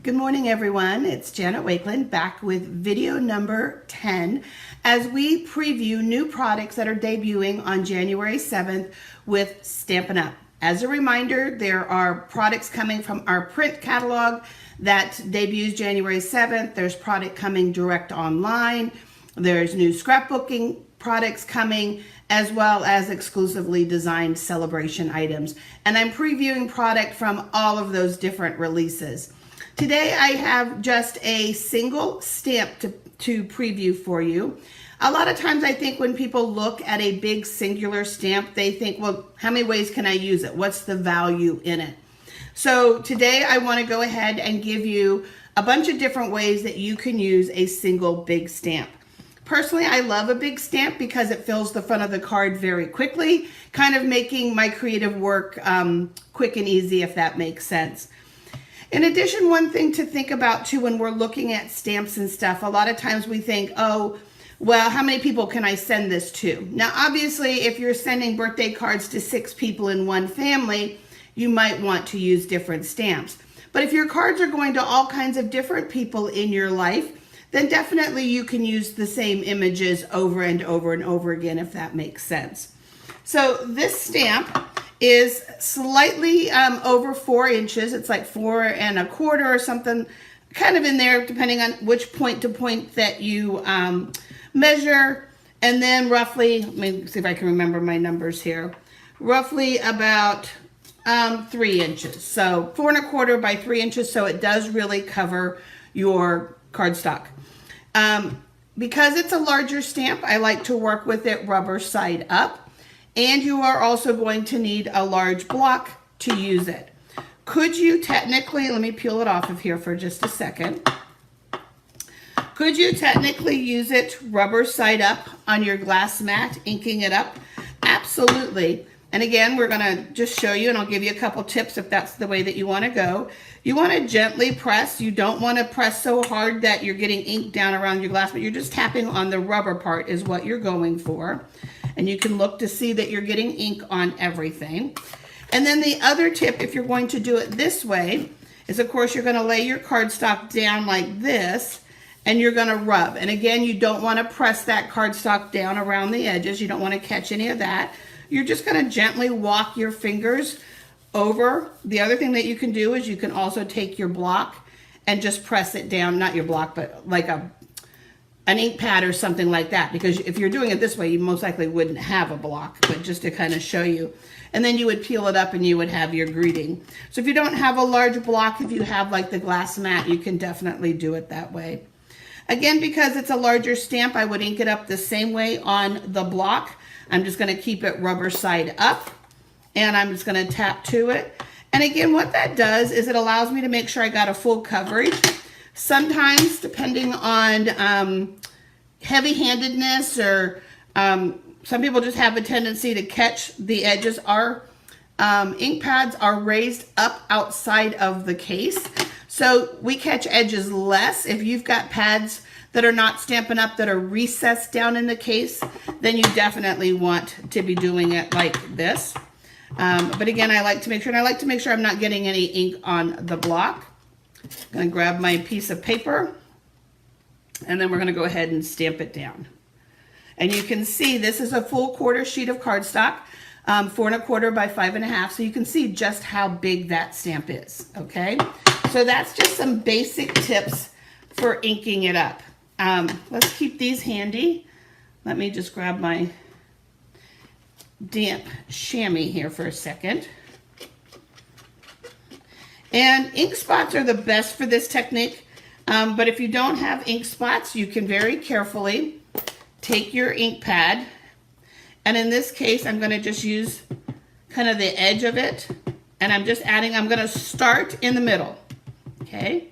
Good morning, everyone. It's Janet Wakeland back with video number 10 as we preview new products that are debuting on January 7th with Stampin' Up. As a reminder, there are products coming from our print catalog that debuts January 7th. There's product coming direct online. There's new scrapbooking products coming, as well as exclusively designed celebration items. And I'm previewing product from all of those different releases. Today I have just a single stamp to preview for you. A lot of times I think when people look at a big singular stamp, they think, well, how many ways can I use it? What's the value in it? So today I want to go ahead and give you a bunch of different ways that you can use a single big stamp. Personally, I love a big stamp because it fills the front of the card very quickly, kind of making my creative work quick and easy, if that makes sense. In addition, one thing to think about too when we're looking at stamps and stuff, a lot of times we think, oh, well, how many people can I send this to? Now, obviously, if you're sending birthday cards to 6 people in one family, you might want to use different stamps. But if your cards are going to all kinds of different people in your life, then definitely you can use the same images over and over and over again, if that makes sense. So this stamp is slightly over 4 inches. It's like 4 1/4 or something, kind of in there, depending on which point to point that you measure. And then roughly, let me see if I can remember my numbers here, roughly about 3 inches. So 4 1/4 by 3 inches. So it does really cover your cardstock. Because it's a larger stamp, I like to work with it rubber side up. And you are also going to need a large block to use it. Could you technically, let me peel it off of here for just a second. Could you technically use it rubber side up on your glass mat, inking it up? Absolutely. And again, we're gonna just show you, and I'll give you a couple tips if that's the way that you wanna go. You wanna gently press. You don't wanna press so hard that you're getting ink down around your glass, but you're just tapping on the rubber part is what you're going for. And you can look to see that you're getting ink on everything. And then the other tip, if you're going to do it this way, is of course you're gonna lay your cardstock down like this, and you're gonna rub. And again, you don't wanna press that cardstock down around the edges. You don't wanna catch any of that. You're just gonna gently walk your fingers over. The other thing that you can do is you can also take your block and just press it down, not your block, but like an ink pad or something like that, because if you're doing it this way, you most likely wouldn't have a block, but just to kind of show you. And then you would peel it up and you would have your greeting. So if you don't have a large block, if you have like the glass mat, you can definitely do it that way. Again, because it's a larger stamp, I would ink it up the same way on the block. I'm just gonna keep it rubber side up, and I'm just gonna tap to it. And again, what that does is it allows me to make sure I got a full coverage. Sometimes, depending on heavy-handedness or some people just have a tendency to catch the edges. Our ink pads are raised up outside of the case, so we catch edges less. If you've got pads that are not Stampin' Up, that are recessed down in the case, then you definitely want to be doing it like this. But again, I like to make sure, I'm not getting any ink on the block. I'm going to grab my piece of paper, and then we're going to go ahead and stamp it down. And you can see this is a full 1/4 sheet of cardstock, 4 1/4 by 5 1/2, so you can see just how big that stamp is, okay? So that's just some basic tips for inking it up. Let's keep these handy. Let me just grab my damp chamois here for a second. And ink spots are the best for this technique, but if you don't have ink spots, you can very carefully take your ink pad, and in this case, I'm gonna just use kind of the edge of it, and I'm gonna start in the middle, okay?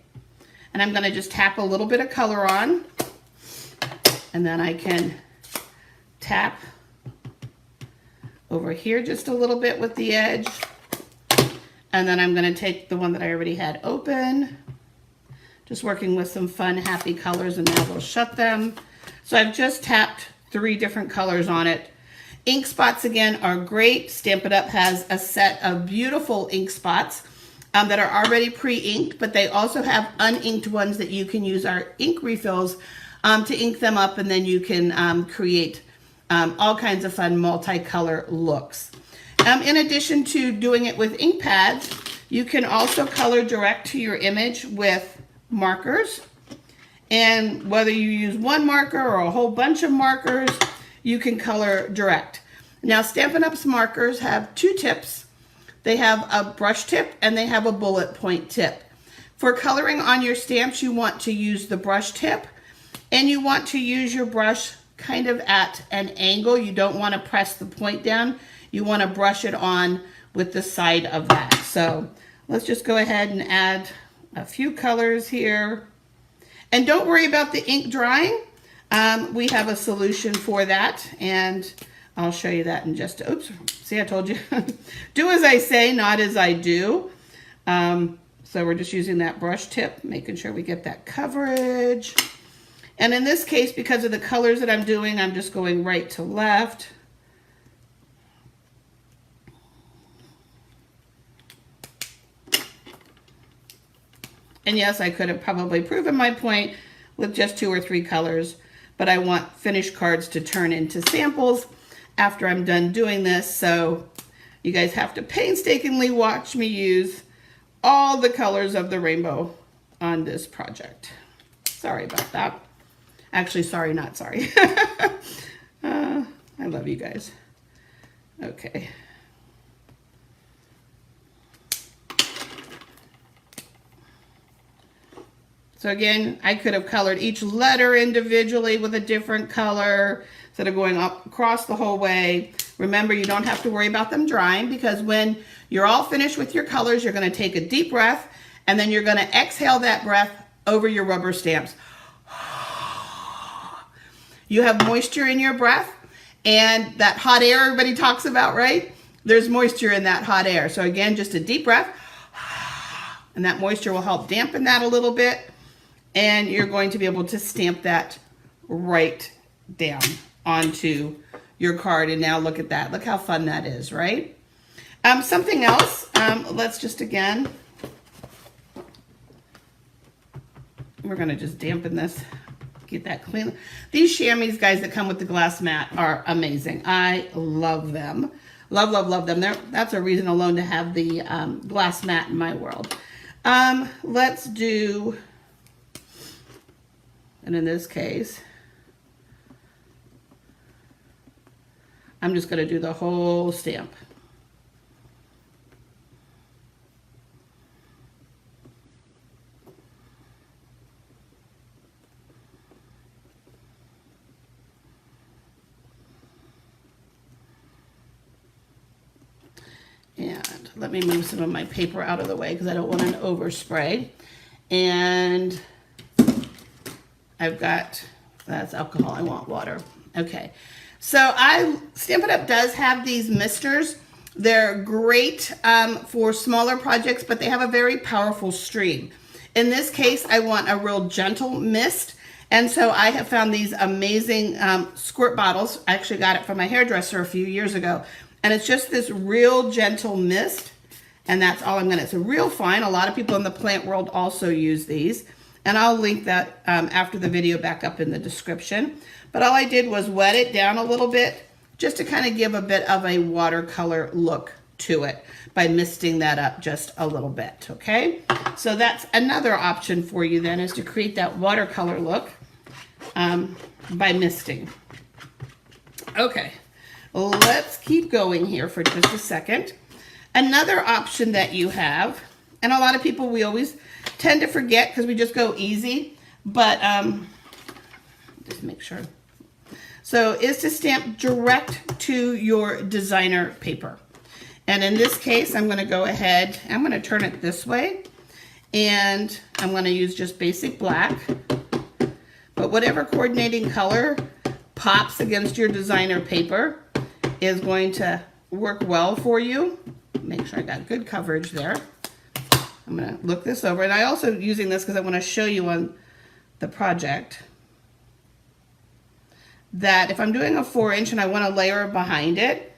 And I'm gonna just tap a little bit of color on, and then I can tap over here just a little bit with the edge. And then I'm going to take the one that I already had open, just working with some fun, happy colors, and now we'll shut them. So I've just tapped 3 different colors on it. Ink spots, again, are great. Stampin' Up! Has a set of beautiful ink spots. that are already pre-inked, but they also have uninked ones that you can use our ink refills to ink them up, and then you can create all kinds of fun multicolor looks. In addition to doing it with ink pads, you can also color direct to your image with markers. And whether you use one marker or a whole bunch of markers, you can color direct. Now, Stampin' Up's markers have two tips. They have a brush tip and they have a bullet point tip. For coloring on your stamps, you want to use the brush tip, and you want to use your brush kind of at an angle. You don't want to press the point down. You want to brush it on with the side of that. So let's just go ahead and add a few colors here. And don't worry about the ink drying. We have a solution for that, and I'll show you that in just, oops, see, I told you. Do as I say, not as I do. So we're just using that brush tip, making sure we get that coverage. And in this case, because of the colors that I'm doing, I'm just going right to left. And yes, I could have probably proven my point with just 2 or 3 colors, but I want finished cards to turn into samples after I'm done doing this. So you guys have to painstakingly watch me use all the colors of the rainbow on this project. Sorry about that. Actually, sorry, not sorry. I love you guys. Okay. So again, I could have colored each letter individually with a different color instead of going up across the whole way. Remember, you don't have to worry about them drying, because when you're all finished with your colors, you're going to take a deep breath, and then you're going to exhale that breath over your rubber stamps. You have moisture in your breath, and that hot air everybody talks about, right? There's moisture in that hot air. So again, just a deep breath, and that moisture will help dampen that a little bit. And you're going to be able to stamp that right down onto your card. And now look at that. Look how fun that is, right? Something else, let's just again, we're going to just dampen this, get that clean. These chamois, guys, that come with the glass mat are amazing. I love them. Love, love, love them. That's a reason alone to have the glass mat in my world. Let's do... And in this case, I'm just going to do the whole stamp. And let me move some of my paper out of the way because I don't want an overspray. And I've got, that's alcohol, I want water. Okay, so Stampin' Up! Does have these misters. They're great for smaller projects, but they have a very powerful stream. In this case, I want a real gentle mist, and so I have found these amazing squirt bottles. I actually got it from my hairdresser a few years ago, and it's just this real gentle mist, and that's all I'm gonna, it's a real fine. A lot of people in the plant world also use these. And I'll link that after the video back up in the description. But all I did was wet it down a little bit just to kind of give a bit of a watercolor look to it by misting that up just a little bit, okay? So that's another option for you then, is to create that watercolor look by misting. Okay, let's keep going here for just a second. Another option that you have, and a lot of people, we always tend to forget because we just go easy, but just make sure. So is to stamp direct to your designer paper. And in this case, I'm going to go ahead, I'm going to turn it this way, and I'm going to use just basic black. But whatever coordinating color pops against your designer paper is going to work well for you. Make sure I got good coverage there. I'm going to look this over, and I also using this because I want to show you on the project that if I'm doing a 4-inch and I want to layer behind it,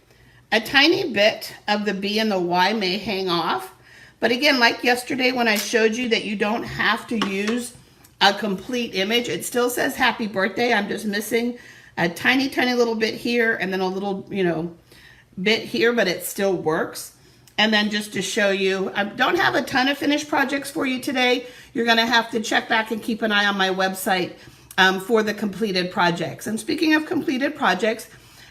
a tiny bit of the B and the Y may hang off, But again, like yesterday when I showed you that you don't have to use a complete image, it still says happy birthday. I'm just missing a tiny, tiny little bit here and then a little, you know, bit here, but it still works. And then just to show you, I don't have a ton of finished projects for you today. You're gonna have to check back and keep an eye on my website for the completed projects. And speaking of completed projects,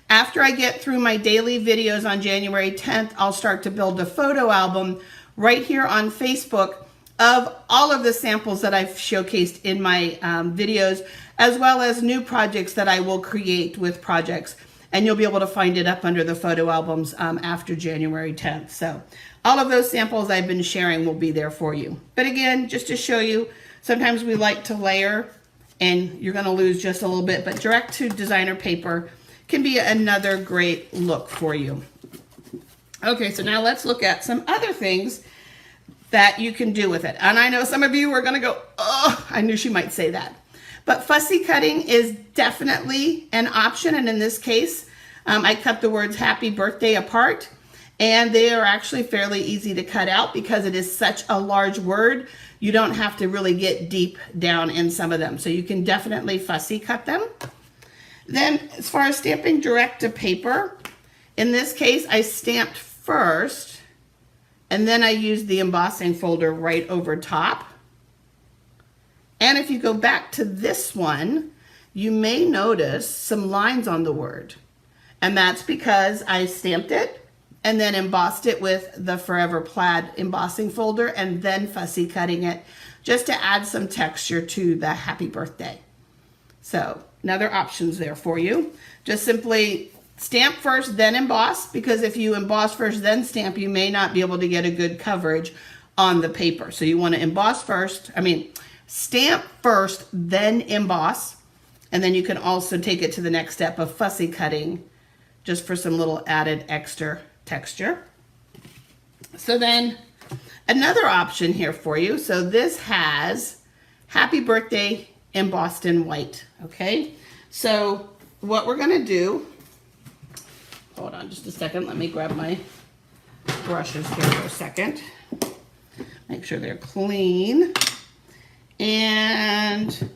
after I get through my daily videos on January 10th, I'll start to build a photo album right here on Facebook of all of the samples that I've showcased in my videos, as well as new projects that I will create with projects. And you'll be able to find it up under the photo albums after January 10th. So all of those samples I've been sharing will be there for you. But again, just to show you, sometimes we like to layer and you're gonna lose just a little bit, but direct to designer paper can be another great look for you. Okay, so now let's look at some other things that you can do with it. And I know some of you are gonna go, oh, I knew she might say that. But fussy cutting is definitely an option. And in this case, I cut the words happy birthday apart, and they are actually fairly easy to cut out because it is such a large word. You don't have to really get deep down in some of them. So you can definitely fussy cut them. Then as far as stamping direct to paper, in this case, I stamped first, and then I used the embossing folder right over top. And if you go back to this one, you may notice some lines on the word. And that's because I stamped it and then embossed it with the Forever Plaid embossing folder and then fussy cutting it just to add some texture to the happy birthday. So another options there for you. Just simply stamp first, then emboss, because if you emboss first, then stamp, you may not be able to get a good coverage on the paper. So you want to emboss first, stamp first, then emboss, and then you can also take it to the next step of fussy cutting just for some little added extra texture. So then another option here for you. So this has happy birthday embossed in white, okay? So what we're gonna do, hold on just a second, let me grab my brushes here for a second. Make sure they're clean. And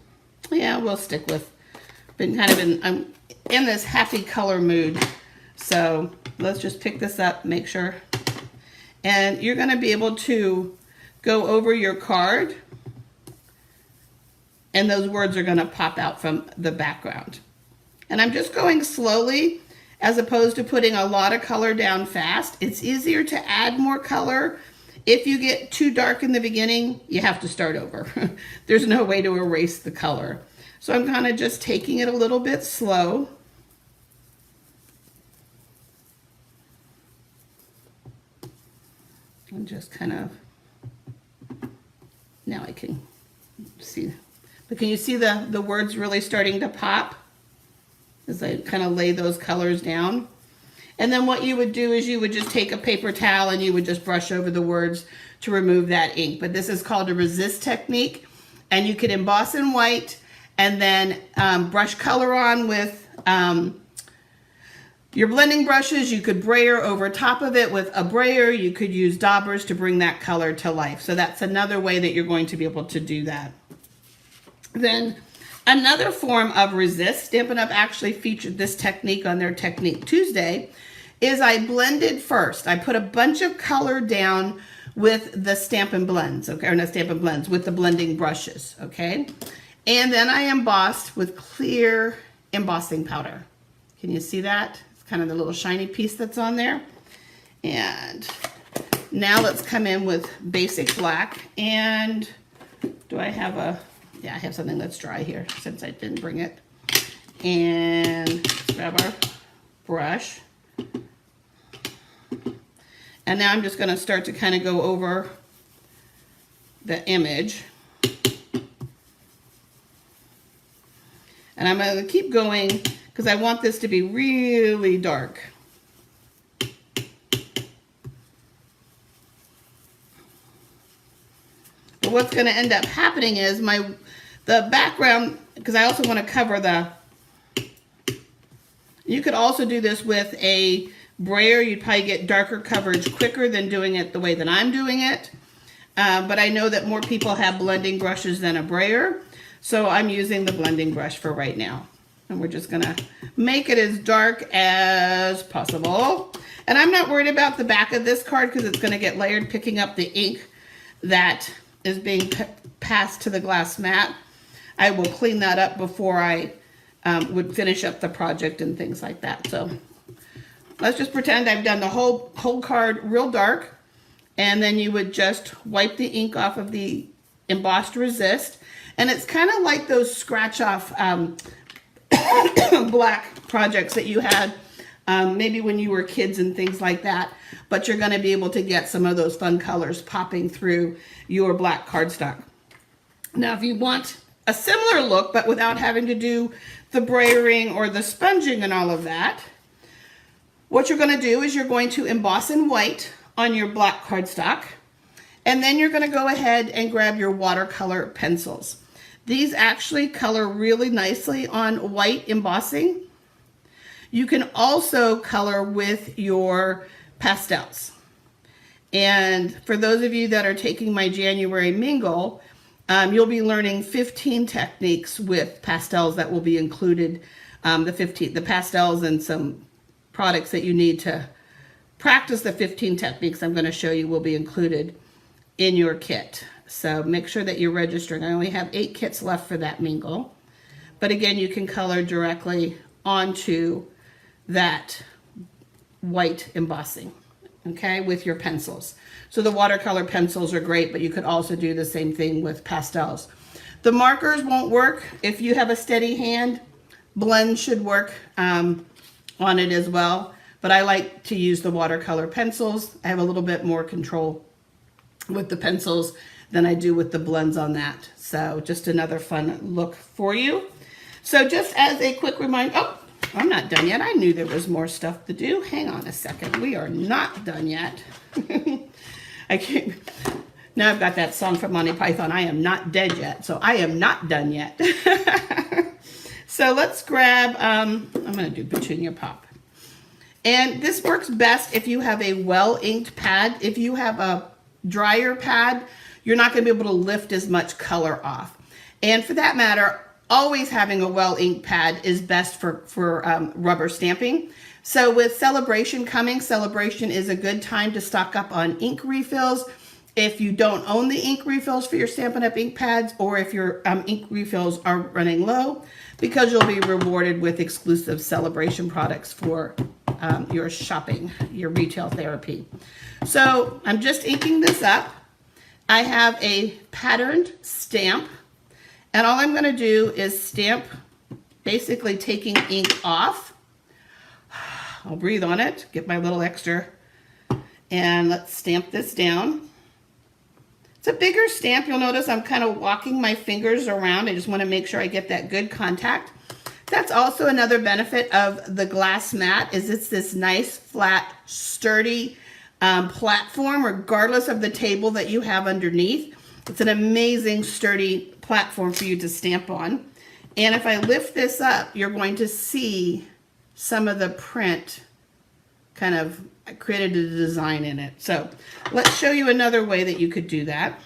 yeah, we'll stick with, I'm in this happy color mood. So let's just pick this up, make sure. And you're gonna be able to go over your card and those words are gonna pop out from the background. And I'm just going slowly as opposed to putting a lot of color down fast. It's easier to add more color. If you get too dark in the beginning, you have to start over. There's no way to erase the color. So I'm kind of just taking it a little bit slow. And just kind of, now I can see. But can you see the words really starting to pop as I kind of lay those colors down? And then what you would do is you would just take a paper towel and you would just brush over the words to remove that ink. But this is called a resist technique. And you could emboss in white and then brush color on with your blending brushes. You could brayer over top of it with a brayer. You could use daubers to bring that color to life. So that's another way that you're going to be able to do that. Then another form of resist, Stampin' Up! Actually featured this technique on their Technique Tuesday, is I blended first. I put a bunch of color down with the Stampin' Blends, okay, or not Stampin' Blends, with the blending brushes, okay? And then I embossed with clear embossing powder. Can you see that? It's kind of the little shiny piece that's on there. And now let's come in with basic black. And do I have a, yeah, I have something that's dry here since I didn't bring it. And let's grab our brush. And now I'm just going to start to kind of go over the image. And I'm going to keep going because I want this to be really dark. But what's going to end up happening is the background, because I also want to cover you could also do this with a brayer. You'd probably get darker coverage quicker than doing it the way that I'm doing it. but I know that more people have blending brushes than a brayer, so I'm using the blending brush for right now. And we're just gonna make it as dark as possible. And I'm not worried about the back of this card because it's gonna get layered, picking up the ink that is being passed to the glass mat. I will clean that up before I would finish up the project and things like that. So let's just pretend I've done the whole card real dark, and then you would just wipe the ink off of the embossed resist. And it's kind of like those scratch off black projects that you had maybe when you were kids and things like that, but you're going to be able to get some of those fun colors popping through your black cardstock. Now, if you want a similar look, but without having to do the brayering or the sponging and all of that, what you're going to do is you're going to emboss in white on your black cardstock, and then you're going to go ahead and grab your watercolor pencils. These actually color really nicely on white embossing. You can also color with your pastels. And for those of you that are taking my January mingle, you'll be learning 15 techniques with pastels that will be included, the pastels and some products that you need to practice the 15 techniques I'm going to show you will be included in your kit. So make sure that you're registering. I only have 8 kits left for that mingle. But again, you can color directly onto that white embossing, okay, with your pencils. So the watercolor pencils are great, but you could also do the same thing with pastels. The markers won't work. If you have a steady hand, blend should work on it as well. But I like to use the watercolor pencils. I have a little bit more control with the pencils than I do with the blends on that. So just another fun look for you. So just as a quick reminder, oh, I'm not done yet. I knew there was more stuff to do. Hang on a second. We are not done yet. I can't. Now I've got that song from Monty Python. I am not dead yet. So I am not done yet. So let's grab, I'm going to do Petunia Pop. And this works best if you have a well-inked pad. If you have a drier pad, you're not going to be able to lift as much color off. And for that matter, always having a well-inked pad is best for rubber stamping. So with Sale-a-bration coming, Sale-a-bration is a good time to stock up on ink refills. If you don't own the ink refills for your Stampin' Up! Ink pads, or if your ink refills are running low, because you'll be rewarded with exclusive Sale-a-bration products for your shopping, your retail therapy. So I'm just inking this up. I have a patterned stamp, and all I'm going to do is stamp, basically taking ink off. I'll breathe on it, get my little extra, and let's stamp this down. It's a bigger stamp. You'll notice I'm kind of walking my fingers around. I just want to make sure I get that good contact. That's also another benefit of the glass mat, is it's this nice, flat, sturdy platform, regardless of the table that you have underneath. It's an amazing, sturdy platform for you to stamp on. And if I lift this up, you're going to see some of the print kind of, I created a design in it. So let's show you another way that you could do that.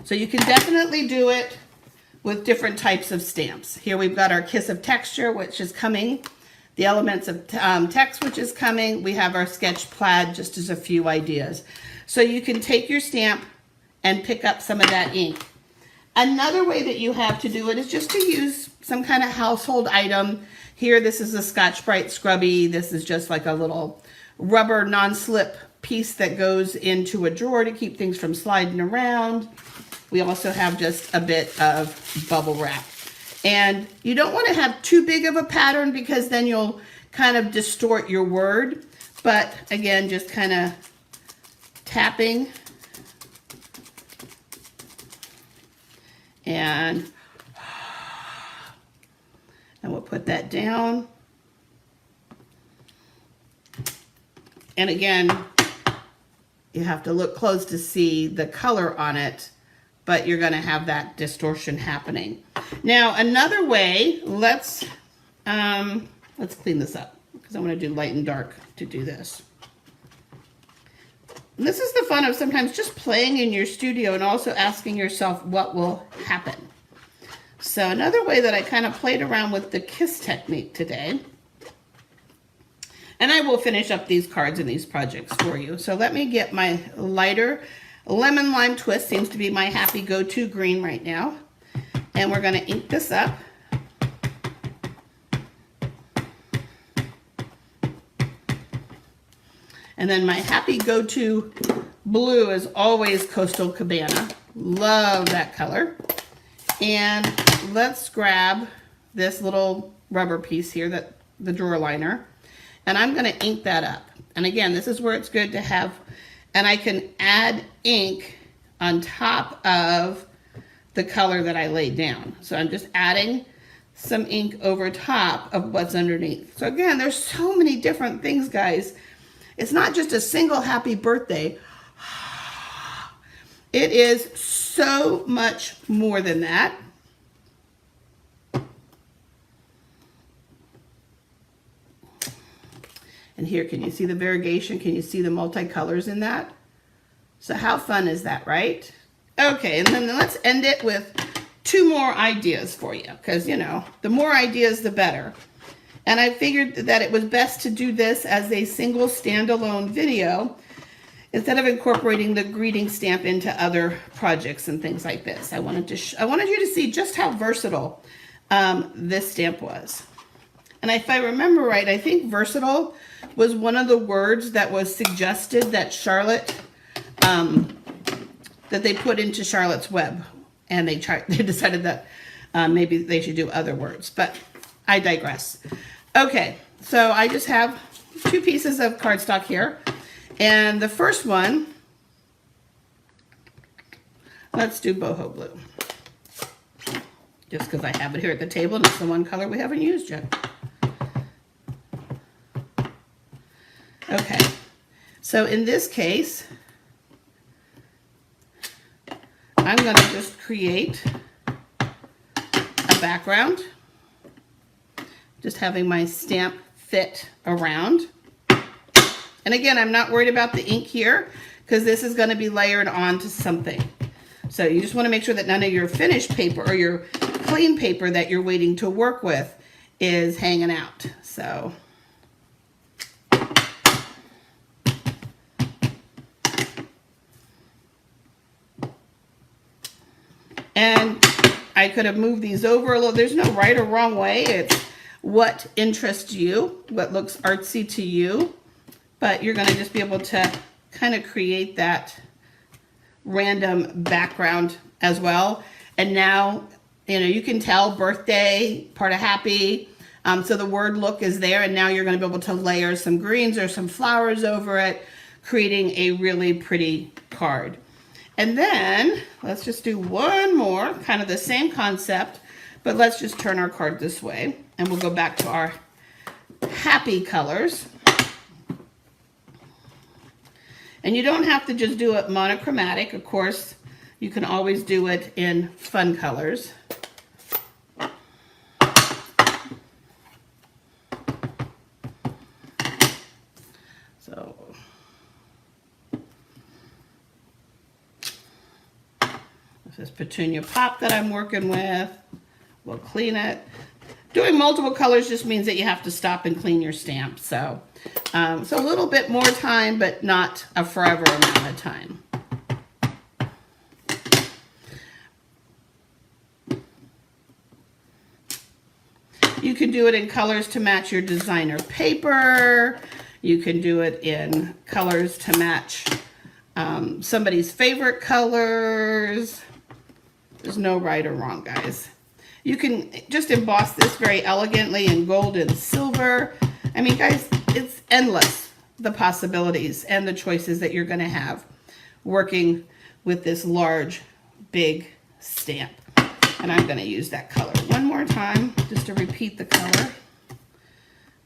So you can definitely do it with different types of stamps. Here we've got our Kiss of Texture, which is coming. The Elements of Text, which is coming. We have our Sketch Plaid, just as a few ideas. So you can take your stamp and pick up some of that ink. Another way that you have to do it is just to use some kind of household item. Here, this is a Scotch-Brite Scrubby. This is just like a little rubber non-slip piece that goes into a drawer to keep things from sliding around. We also have just a bit of bubble wrap. And you don't want to have too big of a pattern because then you'll kind of distort your word. But again, just kind of tapping. And we'll put that down. And again, you have to look close to see the color on it, but you're going to have that distortion happening. Now, another way, let's clean this up because I want to do light and dark to do this. And this is the fun of sometimes just playing in your studio and also asking yourself what will happen. So another way that I kind of played around with the kiss technique today, and I will finish up these cards and these projects for you. So let me get my lighter lemon lime twist, seems to be my happy go-to green right now. And we're going to ink this up. And then my happy go-to blue is always Coastal Cabana. Love that color. And let's grab this little rubber piece here, that the drawer liner. And I'm going to ink that up. And again, this is where it's good to have, and I can add ink on top of the color that I laid down. So I'm just adding some ink over top of what's underneath. So again, there's so many different things, guys. It's not just a single happy birthday. It is so much more than that. And here, can you see the variegation? Can you see the multicolors in that? So how fun is that, right? Okay, and then let's end it with 2 more ideas for you, because, you know, the more ideas, the better. And I figured that it was best to do this as a single standalone video instead of incorporating the greeting stamp into other projects and things like this. I wanted you to see just how versatile this stamp was. And if I remember right, I think versatile was one of the words that was suggested that Charlotte, that they put into Charlotte's Web. And they decided that maybe they should do other words, but I digress. Okay, so I just have 2 pieces of cardstock here. And the first one, let's do boho blue. Just because I have it here at the table and it's the one color we haven't used yet. Okay, so in this case, I'm going to just create a background, just having my stamp fit around. And again, I'm not worried about the ink here because this is going to be layered onto something. So you just want to make sure that none of your finished paper or your clean paper that you're waiting to work with is hanging out. So and I could have moved these over a little. There's no right or wrong way. It's what interests you, what looks artsy to you. But you're going to just be able to kind of create that random background as well. And now, you know, you can tell birthday, part of happy. So the word look is there. And now you're going to be able to layer some greens or some flowers over it, creating a really pretty card. And then let's just do one more, kind of the same concept, but let's just turn our card this way. And we'll go back to our happy colors. And you don't have to just do it monochromatic. Of course, you can always do it in fun colors. So this is Petunia Pop that I'm working with. We'll clean it. Doing multiple colors just means that you have to stop and clean your stamp. So a little bit more time, but not a forever amount of time. You can do it in colors to match your designer paper. You can do it in colors to match somebody's favorite colors. There's no right or wrong, guys. You can just emboss this very elegantly in gold and silver. I mean, guys, it's endless, the possibilities and the choices that you're going to have working with this large, big stamp. And I'm going to use that color one more time just to repeat the color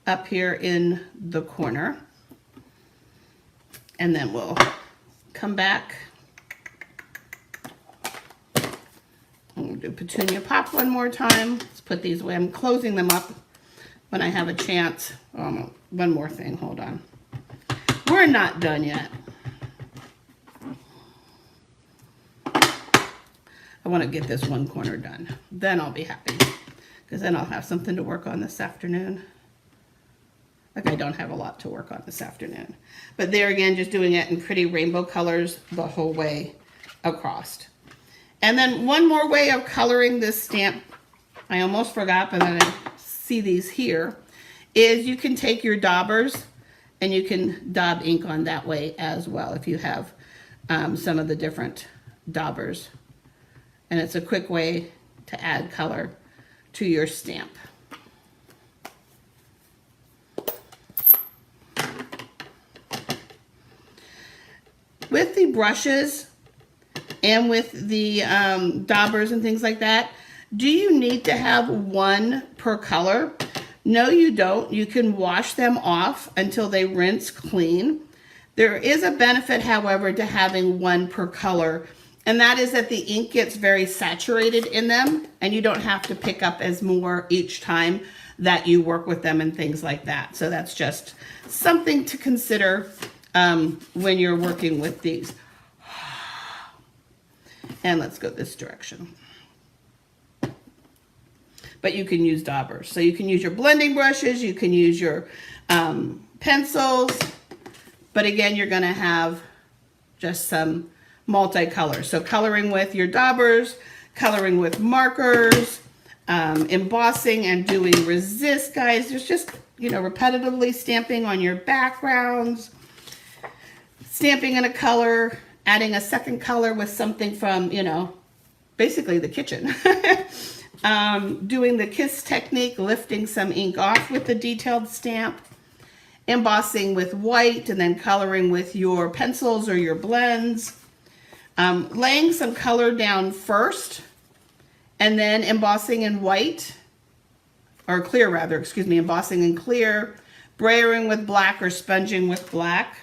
up here in the corner. And then we'll come back. We'll do Petunia Pop one more time. Let's put these away. I'm closing them up when I have a chance. Oh, one more thing, hold on. We're not done yet. I want to get this one corner done. Then I'll be happy, because then I'll have something to work on this afternoon. Like I don't have a lot to work on this afternoon. But there again, just doing it in pretty rainbow colors the whole way across. And then one more way of coloring this stamp, I almost forgot, but then I see these here, is you can take your daubers and you can daub ink on that way as well if you have some of the different daubers. And it's a quick way to add color to your stamp. With the brushes and with the daubers and things like that, do you need to have one per color? No, you don't. You can wash them off until they rinse clean. There is a benefit, however, to having one per color, and that is that the ink gets very saturated in them, and you don't have to pick up as more each time that you work with them and things like that. So that's just something to consider when you're working with these. And let's go this direction. But you can use daubers. So you can use your blending brushes, you can use your pencils, but again, you're gonna have just some multicolor. So coloring with your daubers, coloring with markers, embossing and doing resist, guys. There's just, you know, repetitively stamping on your backgrounds, stamping in a color, adding a second color with something from, you know, basically the kitchen. Doing the kiss technique, lifting some ink off with the detailed stamp, embossing with white, and then coloring with your pencils or your blends, laying some color down first, and then embossing in white, or clear rather, excuse me, embossing in clear, brayering with black or sponging with black.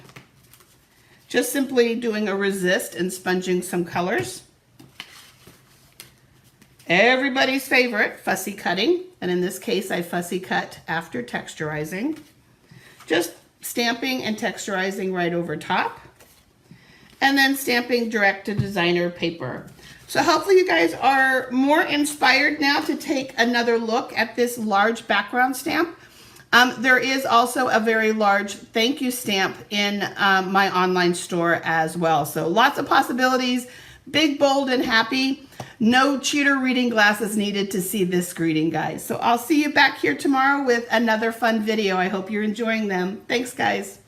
Just simply doing a resist and sponging some colors. Everybody's favorite, fussy cutting. And in this case, I fussy cut after texturizing. Just stamping and texturizing right over top. And then stamping direct to designer paper. So hopefully you guys are more inspired now to take another look at this large background stamp. There is also a very large thank you stamp in my online store as well. So lots of possibilities, big, bold, and happy. No cheater reading glasses needed to see this greeting, guys. So I'll see you back here tomorrow with another fun video. I hope you're enjoying them. Thanks, guys.